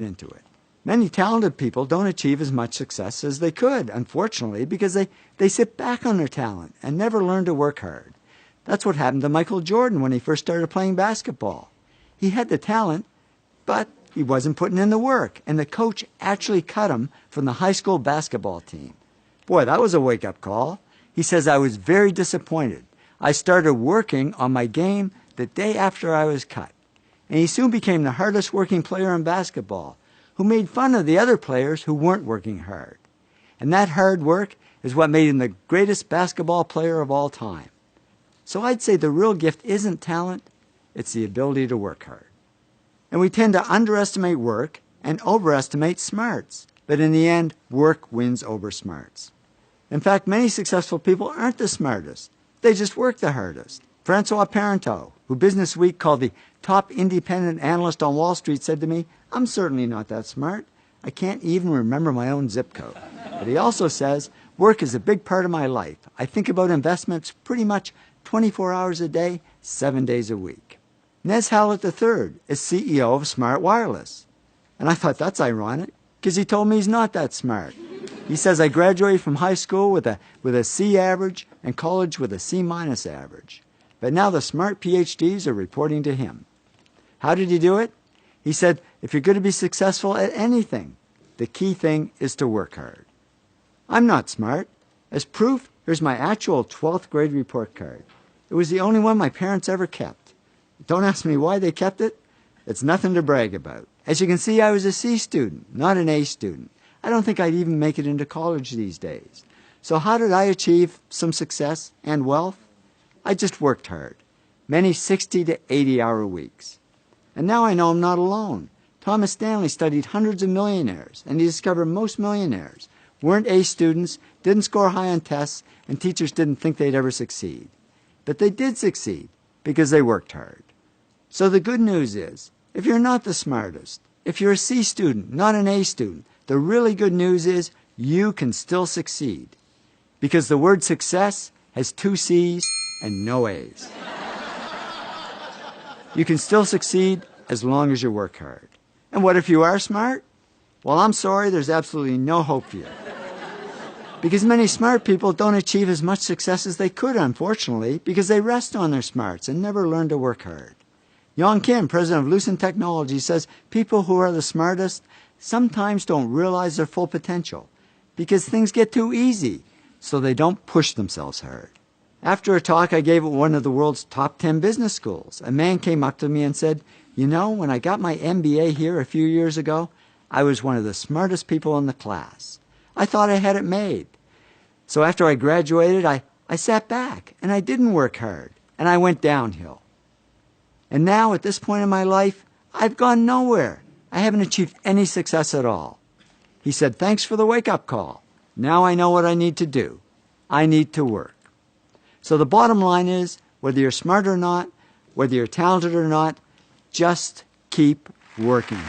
into it. Many talented people don't achieve as much success as they could, unfortunately, because they sit back on their talent and never learn to work hard. That's what happened to Michael Jordan when he first started playing basketball. He had the talent, but he wasn't putting in the work, and the coach actually cut him from the high school basketball team. Boy, that was a wake-up call. He says, I was very disappointed. I started working on my game the day after I was cut. And he soon became the hardest working player in basketball, who made fun of the other players who weren't working hard. And that hard work is what made him the greatest basketball player of all time. So I'd say the real gift isn't talent, it's the ability to work hard. And we tend to underestimate work and overestimate smarts. But in the end, work wins over smarts. In fact, many successful people aren't the smartest. They just work the hardest. Francois Parenteau, who Business Week called the top independent analyst on Wall Street, said to me, I'm certainly not that smart. I can't even remember my own zip code. But he also says, work is a big part of my life. I think about investments pretty much 24 hours a day, 7 days a week. Nez Hallett III is CEO of Smart Wireless. And I thought that's ironic, because he told me he's not that smart. He says, I graduated from high school with a C average and college with a C- average. But now the smart PhDs are reporting to him. How did he do it? He said, if you're going to be successful at anything, the key thing is to work hard. I'm not smart. As proof, here's my actual 12th grade report card. It was the only one my parents ever kept. Don't ask me why they kept it. It's nothing to brag about. As you can see, I was a C student, not an A student. I don't think I'd even make it into college these days. So how did I achieve some success and wealth? I just worked hard. Many 60 to 80-hour weeks. And now I know I'm not alone. Thomas Stanley studied hundreds of millionaires, and he discovered most millionaires weren't A students, didn't score high on tests, and teachers didn't think they'd ever succeed. But they did succeed because they worked hard. So the good news is, if you're not the smartest, if you're a C student, not an A student, the really good news is you can still succeed. Because the word success has 2 C's and no A's. You can still succeed as long as you work hard. And what if you are smart? Well, I'm sorry, there's absolutely no hope for you. Because many smart people don't achieve as much success as they could, unfortunately, because they rest on their smarts and never learn to work hard. Yong Kim, president of Lucent Technology, says people who are the smartest sometimes don't realize their full potential because things get too easy, so they don't push themselves hard. After a talk I gave at one of the world's top 10 business schools, a man came up to me and said, you know, when I got my MBA here a few years ago, I was one of the smartest people in the class. I thought I had it made. So after I graduated, I sat back and I didn't work hard and I went downhill. And now at this point in my life, I've gone nowhere. I haven't achieved any success at all. He said, thanks for the wake-up call. Now I know what I need to do. I need to work. So the bottom line is, whether you're smart or not, whether you're talented or not, just keep working.